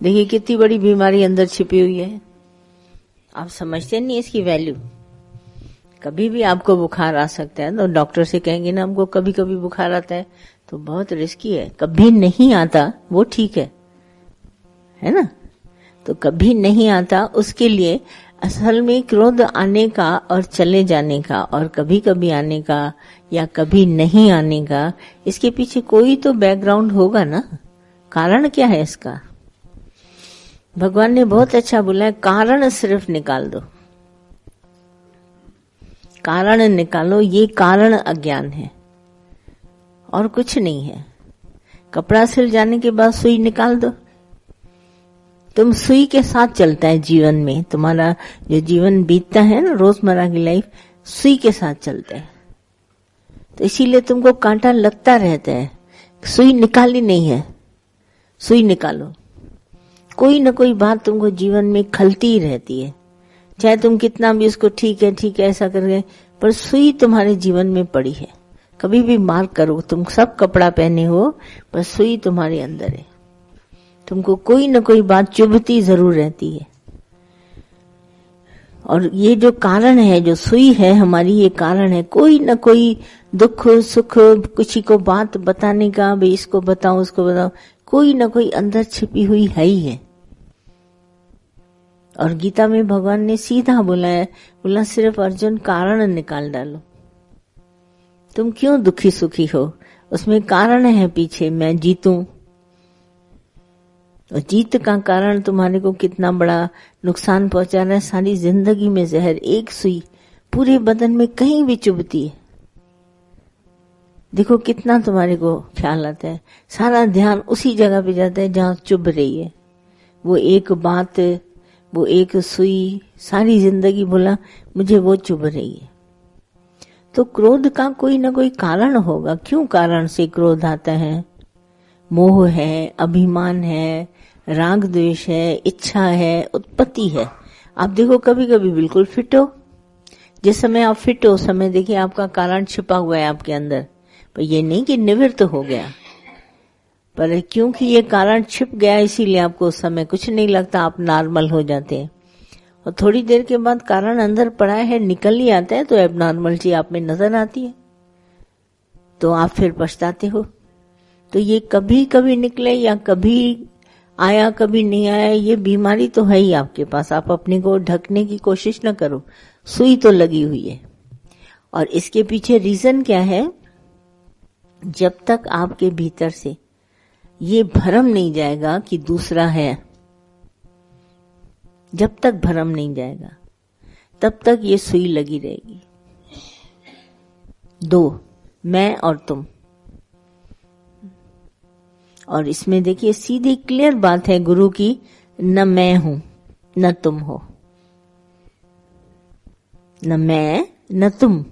देखिए कितनी बड़ी बीमारी अंदर छिपी हुई है, आप समझते नहीं इसकी वैल्यू। कभी भी आपको बुखार आ सकता है, तो डॉक्टर से कहेंगे ना हमको कभी कभी बुखार आता है, तो बहुत रिस्की है। कभी नहीं आता वो ठीक है ना। तो कभी नहीं आता उसके लिए असल में क्रोध आने का और चले जाने का और कभी कभी आने का या कभी नहीं आने का, इसके पीछे कोई तो बैकग्राउंड होगा ना। कारण क्या है इसका? भगवान ने बहुत अच्छा बोला है, कारण सिर्फ निकाल दो, कारण निकालो। ये कारण अज्ञान है और कुछ नहीं है। कपड़ा सिल जाने के बाद सुई निकाल दो। तुम सुई के साथ चलता है जीवन में, तुम्हारा जो जीवन बीतता है ना, रोजमर्रा की लाइफ सुई के साथ चलता है, तो इसीलिए तुमको कांटा लगता रहता है। सुई निकाली नहीं है, सुई निकालो। कोई न कोई बात तुमको जीवन में खलती ही रहती है, चाहे तुम कितना भी उसको ठीक है ऐसा कर गए, पर सुई तुम्हारे जीवन में पड़ी है। कभी भी मार्क करो, तुम सब कपड़ा पहने हो पर सुई तुम्हारे अंदर है। तुमको कोई न कोई बात चुभती जरूर रहती है। और ये जो कारण है, जो सुई है हमारी, ये कारण है। कोई न कोई दुख सुख किसी को बात बताने का, भाई इसको बताओ उसको बताओ, कोई न कोई अंदर छिपी हुई है ही है। और गीता में भगवान ने सीधा बोला है, बोला सिर्फ अर्जुन कारण निकाल डालो। तुम क्यों दुखी सुखी हो, उसमें कारण है पीछे, मैं जीतूं। और जीत का कारण तुम्हारे को कितना बड़ा नुकसान पहुंचा रहा है। सारी जिंदगी में जहर, एक सुई पूरे बदन में कहीं भी चुभती है। देखो कितना तुम्हारे को ख्याल आता है, सारा ध्यान उसी जगह पे जाता है जहां चुभ रही है। वो एक बात, वो एक सुई, सारी जिंदगी बोला मुझे वो चुभ रही है। तो क्रोध का कोई ना कोई कारण होगा। क्यों कारण से क्रोध आता है? मोह है, अभिमान है, राग द्वेष है, इच्छा है, उत्पत्ति है। आप देखो कभी कभी बिल्कुल फिट हो, जिस समय आप फिट हो उस समय देखिए आपका कारण छिपा हुआ है आपके अंदर, पर ये नहीं कि निवृत्त हो गया, पर क्योंकि ये कारण छिप गया इसीलिए आपको उस समय कुछ नहीं लगता, आप नॉर्मल हो जाते हैं। और थोड़ी देर के बाद कारण अंदर पड़ा है, निकल ही आता है, तो एबनॉर्मलिटी आप में नजर आती है, तो आप फिर पछताते हो। तो ये कभी कभी निकले या कभी आया कभी नहीं आया, ये बीमारी तो है ही आपके पास। आप अपने को ढकने की कोशिश न करो, सुई तो लगी हुई है। और इसके पीछे रीजन क्या है? जब तक आपके भीतर से ये भ्रम नहीं जाएगा कि दूसरा है, जब तक भ्रम नहीं जाएगा तब तक ये सुई लगी रहेगी। दो, मैं और तुम। और इसमें देखिए सीधी क्लियर बात है गुरु की, न मैं हूं न तुम हो, न मैं न तुम,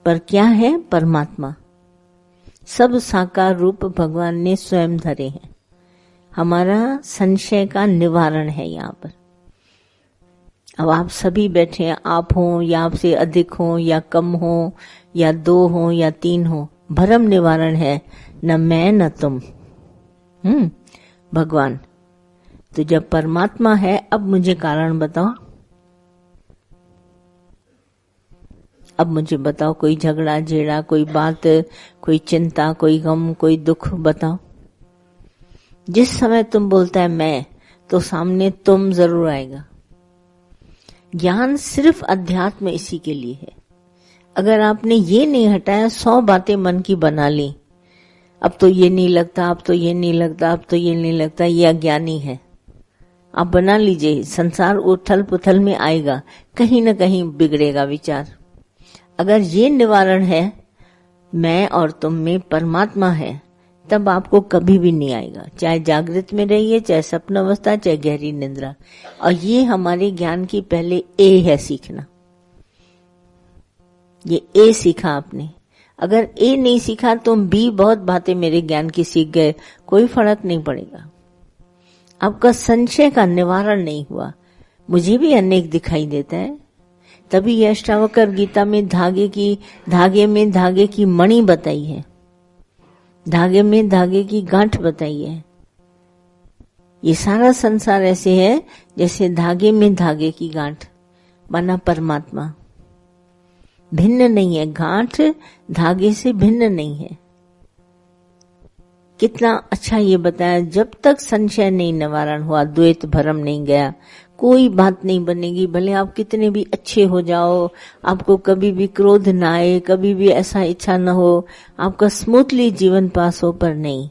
पर क्या है? परमात्मा। सब साकार रूप भगवान ने स्वयं धरे हैं। हमारा संशय का निवारण है यहाँ पर। अब आप सभी बैठे हैं, आप हो या आपसे अधिक हो या कम हो या दो हो या तीन हो, भ्रम निवारण है, न मैं न तुम। भगवान। तो जब परमात्मा है, अब मुझे कारण बताओ, अब मुझे बताओ, कोई झगड़ा झेड़ा, कोई बात, कोई चिंता, कोई गम, कोई दुख बताओ। जिस समय तुम बोलता है मैं, तो सामने तुम जरूर आएगा। ज्ञान सिर्फ अध्यात्म इसी के लिए है। अगर आपने ये नहीं हटाया, 100 बातें मन की बना ली, अब तो ये नहीं लगता, अब तो ये नहीं लगता, अब तो ये नहीं लगता, ये अज्ञानी है। आप बना लीजिए, संसार उथल पुथल में आएगा, कहीं न कहीं बिगड़ेगा विचार। अगर ये निवारण है, मैं और तुम में परमात्मा है, तब आपको कभी भी नहीं आएगा, चाहे जागृत में रहिए, चाहे स्वप्न अवस्था, चाहे गहरी निद्रा। और ये हमारे ज्ञान की पहले ए है, सीखना। ये ए सीखा आपने। अगर ए नहीं सीखा, तुम बी बहुत बातें मेरे ज्ञान की सीख गए, कोई फर्क नहीं पड़ेगा। आपका संशय का निवारण नहीं हुआ। मुझे भी अनेक दिखाई देता है, तभी ये अष्टावक्र गीता में धागे में धागे की मणि बताई है, धागे में धागे की गांठ बताई है। ये सारा संसार ऐसे है जैसे धागे में धागे की गांठ, माना परमात्मा भिन्न नहीं है, गांठ धागे से भिन्न नहीं है। कितना अच्छा ये बताया, जब तक संशय नहीं निवारण हुआ, द्वैत भरम नहीं गया, कोई बात नहीं बनेगी। भले आप कितने भी अच्छे हो जाओ, आपको कभी भी क्रोध ना आए, कभी भी ऐसा इच्छा न हो, आपका स्मूथली जीवन पास हो, पर नहीं,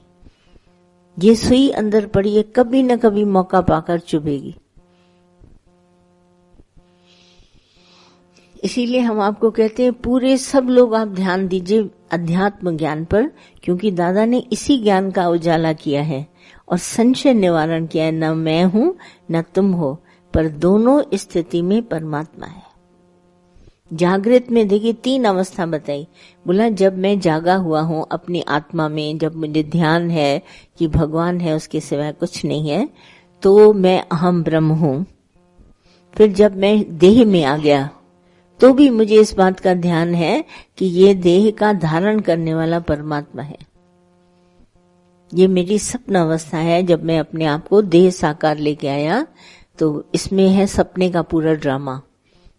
ये सुई अंदर पड़ी है, कभी न कभी मौका पाकर चुभेगी। इसीलिए हम आपको कहते हैं पूरे सब लोग आप ध्यान दीजिए अध्यात्म ज्ञान पर, क्योंकि दादा ने इसी ज्ञान का उजाला किया है और संशय निवारण किया है। न मैं हूं न तुम हो, पर दोनों स्थिति में परमात्मा है। जागृत में देखिए 3 अवस्था बताई। बोला जब मैं जागा हुआ हूं अपनी आत्मा में, जब मुझे ध्यान है कि भगवान है, उसके सिवाय कुछ नहीं है, तो मैं अहम ब्रह्म हूं। फिर जब मैं देह में आ गया तो भी मुझे इस बात का ध्यान है कि ये देह का धारण करने वाला परमात्मा है। ये मेरी सपन अवस्था है। जब मैं अपने आप को देह साकार लेके आया तो इसमें है सपने का पूरा ड्रामा।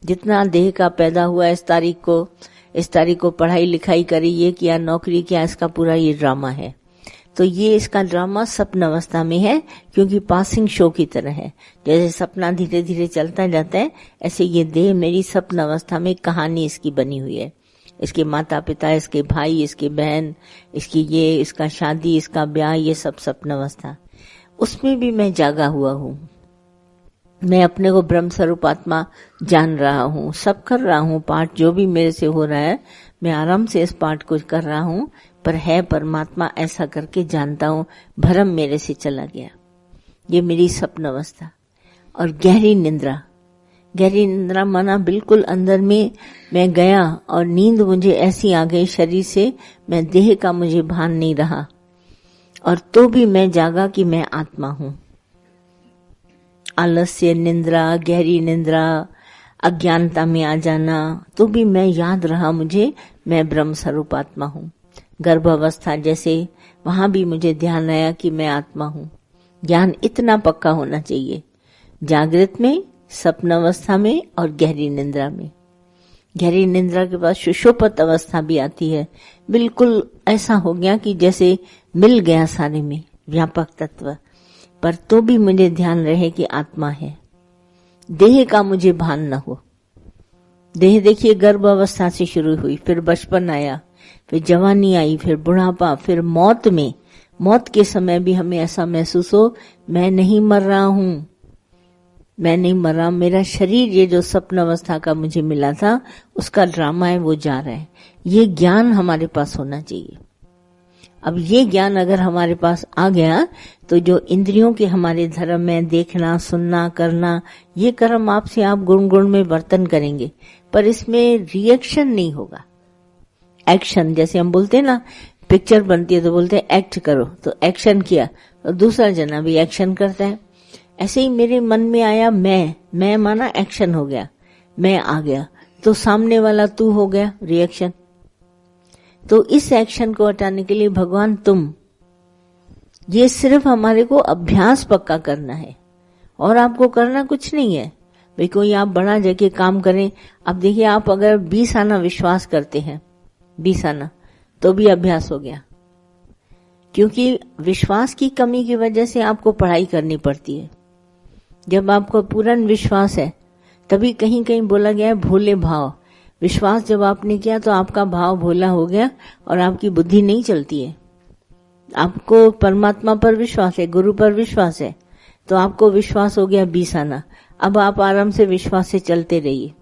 जितना देह का पैदा हुआ, इस तारीख को पढ़ाई लिखाई करी, ये किया, नौकरी किया, इसका पूरा ये ड्रामा है। तो ये इसका ड्रामा सपन अवस्था में है, क्योंकि पासिंग शो की तरह है। जैसे सपना धीरे धीरे चलता जाता है, ऐसे ये देह मेरी सपन अवस्था में कहानी इसकी बनी हुई है। इसके माता पिता, इसके भाई, इसके बहन, इसका शादी, इसका ब्याह, ये सब सपन अवस्था। उसमें भी मैं जागा हुआ हूं। मैं अपने को ब्रह्म स्वरूप आत्मा जान रहा हूं, सब कर रहा हूं, पाठ जो भी मेरे से हो रहा है मैं आराम से इस पाठ को कर रहा हूं, पर है परमात्मा, ऐसा करके जानता हूं, भ्रम मेरे से चला गया। ये मेरी सपन अवस्था। और गहरी निंद्रा माना बिल्कुल अंदर में मैं गया और नींद मुझे ऐसी आ गई शरीर से, मैं देह का मुझे भान नहीं रहा, और तो भी मैं जागा कि मैं आत्मा हूं। आलस्य निंद्रा, गहरी निंद्रा, अज्ञानता में आ जाना, तो भी मैं याद रहा मुझे मैं ब्रह्म स्वरूप आत्मा हूं। गर्भावस्था जैसे, वहां भी मुझे ध्यान आया कि मैं आत्मा हूं। ज्ञान इतना पक्का होना चाहिए, जागृत में, सपन अवस्था में और गहरी निंद्रा में। गहरी निंद्रा के बाद सुषुप्त अवस्था भी आती है। बिल्कुल ऐसा हो गया कि जैसे मिल गया सारे में व्यापक तत्व, पर तो भी मुझे ध्यान रहे कि आत्मा है। देह का मुझे भान न हो। देह देखिए गर्भ अवस्था से शुरू हुई, फिर बचपन आया, फिर जवानी आई, फिर बुढ़ापा, फिर मौत में। मौत के समय भी हमें ऐसा महसूस हो मैं नहीं मर रहा हूं, मैं नहीं मर रहा, मेरा शरीर ये जो सपन अवस्था का मुझे मिला था उसका ड्रामा है, वो जा रहा है। ये ज्ञान हमारे पास होना चाहिए। अब ये ज्ञान अगर हमारे पास आ गया तो जो इंद्रियों के हमारे धर्म है, देखना, सुनना, करना, ये कर्म आपसे आप गुण गुण में वर्तन करेंगे, पर इसमें रिएक्शन नहीं होगा। एक्शन, जैसे हम बोलते हैं ना, पिक्चर बनती है तो बोलते हैं एक्ट करो, तो एक्शन किया तो दूसरा जना भी एक्शन करता है। ऐसे ही मेरे मन में आया मैं माना एक्शन हो गया, मैं आ गया, तो सामने वाला तू हो गया, रिएक्शन। तो इस एक्शन को हटाने के लिए भगवान तुम, ये सिर्फ हमारे को अभ्यास पक्का करना है और आपको करना कुछ नहीं है। भाई कोई आप बड़ा जाके काम करें, अब देखिए आप अगर 20 आना विश्वास करते हैं, 20 आना, तो भी अभ्यास हो गया, क्योंकि विश्वास की कमी की वजह से आपको पढ़ाई करनी पड़ती है। जब आपको पूर्ण विश्वास है, तभी कहीं कहीं बोला गया है भोले भाव। विश्वास जब आपने किया तो आपका भाव भोला हो गया और आपकी बुद्धि नहीं चलती है। आपको परमात्मा पर विश्वास है, गुरु पर विश्वास है, तो आपको विश्वास हो गया 20 आना। अब आप आराम से विश्वास से चलते रहिए,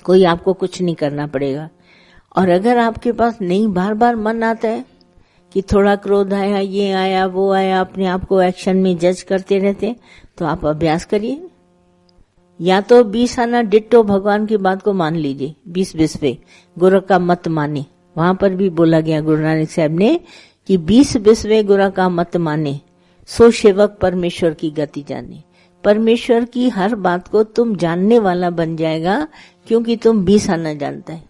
कोई आपको कुछ नहीं करना पड़ेगा। और अगर आपके पास नहीं, बार बार मन आता है कि थोड़ा क्रोध आया, ये आया, वो आया, अपने आप को एक्शन में जज करते रहते, तो आप अभ्यास करिए। या तो 20 आना डिट्टो भगवान की बात को मान लीजिए, 20 गुरु का मत माने। वहां पर भी बोला गया गुरु नानक साहब ने कि 20 गुरु का मत माने, सो सेवक परमेश्वर की गति जाने। परमेश्वर की हर बात को तुम जानने वाला बन जाएगा, क्योंकि तुम 20 आना जानता है,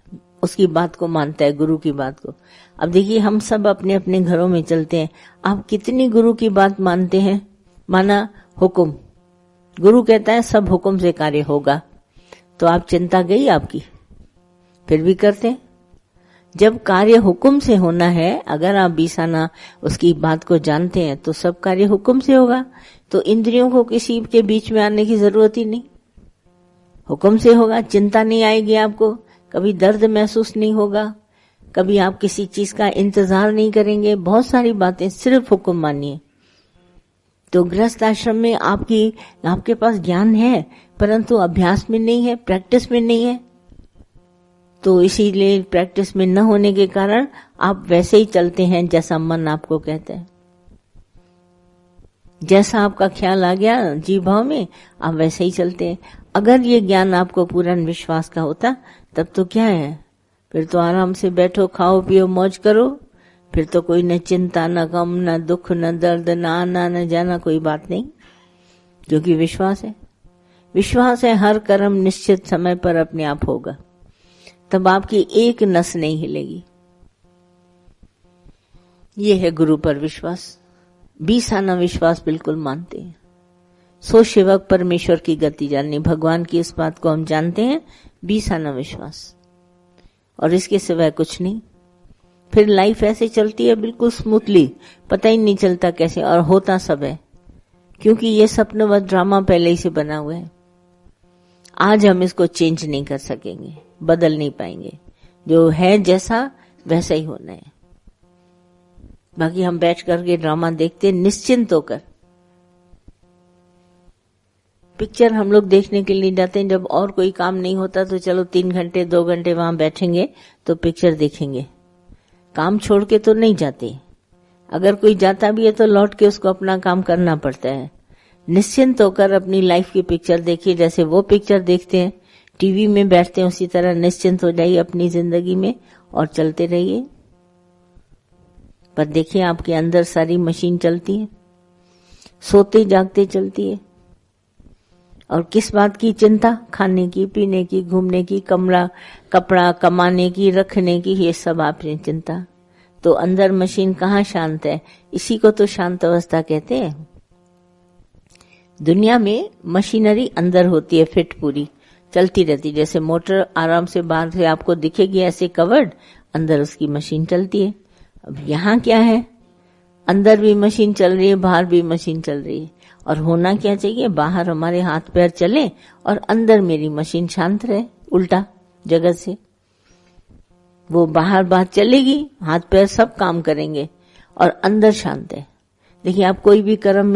उसकी बात को मानता है, गुरु की बात को। अब देखिए हम सब अपने अपने घरों में चलते हैं, आप कितनी गुरु की बात मानते हैं? माना हुक्म, गुरु कहता है सब हुक्म से कार्य होगा, तो आप चिंता गई आपकी, फिर भी करते। जब कार्य हुक्म से होना है, अगर आप 20 आना उसकी बात को जानते हैं तो सब कार्य हुक्म से होगा, तो इंद्रियों को किसी के बीच में आने की जरूरत ही नहीं, हुक्म से होगा। चिंता नहीं आएगी आपको, कभी दर्द महसूस नहीं होगा, कभी आप किसी चीज का इंतजार नहीं करेंगे, बहुत सारी बातें सिर्फ हुक्म मानिए। तो गृहस्थ आश्रम में आपके पास ज्ञान है परंतु अभ्यास में नहीं है, प्रैक्टिस में नहीं है, तो इसीलिए प्रैक्टिस में न होने के कारण आप वैसे ही चलते हैं जैसा मन आपको कहता है। जैसा आपका ख्याल आ गया जीव भाव में, आप वैसे ही चलते हैं। अगर ये ज्ञान आपको पूर्ण विश्वास का होता तब तो क्या है, फिर तो आराम से बैठो, खाओ पियो, मौज करो, फिर तो कोई न चिंता, न गम, न दुख, न दर्द, न आना न जाना, कोई बात नहीं, क्योंकि विश्वास है। विश्वास है हर कर्म निश्चित समय पर अपने आप होगा, तब आपकी एक नस नहीं हिलेगी। ये है गुरु पर विश्वास। 20 आना विश्वास बिल्कुल मानते हैं। सो सेवक परमेश्वर की गति जाननी, भगवान की इस बात को हम जानते हैं, 20 आना विश्वास, और इसके सिवाय कुछ नहीं। फिर लाइफ ऐसे चलती है बिल्कुल स्मूथली, पता ही नहीं चलता कैसे, और होता सब है, क्योंकि ये सपनवत ड्रामा पहले ही से बना हुआ है। आज हम इसको चेंज नहीं कर सकेंगे, बदल नहीं पाएंगे, जो है जैसा वैसा ही होना है। बाकी हम बैठ करके ड्रामा देखते निश्चिंत होकर। पिक्चर हम लोग देखने के लिए जाते हैं, जब और कोई काम नहीं होता तो चलो 3 घंटे 2 घंटे वहां बैठेंगे तो पिक्चर देखेंगे, काम छोड़ के तो नहीं जाते। अगर कोई जाता भी है तो लौट के उसको अपना काम करना पड़ता है। निश्चिंत होकर अपनी लाइफ की पिक्चर देखिए, जैसे वो पिक्चर देखते हैं, टीवी में बैठते हैं, उसी तरह निश्चिंत हो जाइए अपनी जिंदगी में और चलते रहिए। पर देखिए आपके अंदर सारी मशीन चलती है, सोते जागते चलती है, और किस बात की चिंता, खाने की, पीने की, घूमने की, कपड़ा कमाने की, रखने की, ये सब आपने चिंता। तो अंदर मशीन कहाँ शांत है, इसी को तो शांत अवस्था कहते हैं। दुनिया में मशीनरी अंदर होती है, फिट पूरी चलती रहती, जैसे मोटर आराम से बाहर से आपको दिखेगी ऐसे कवर्ड, अंदर उसकी मशीन चलती है। अब यहाँ क्या है, अंदर भी मशीन चल रही है, बाहर भी मशीन चल रही है, और होना क्या चाहिए, बाहर हमारे हाथ पैर चले और अंदर मेरी मशीन शांत रहे, उल्टा जगत से। वो बाहर बात चलेगी, हाथ पैर सब काम करेंगे और अंदर शांत है। देखिए आप कोई भी कर्म में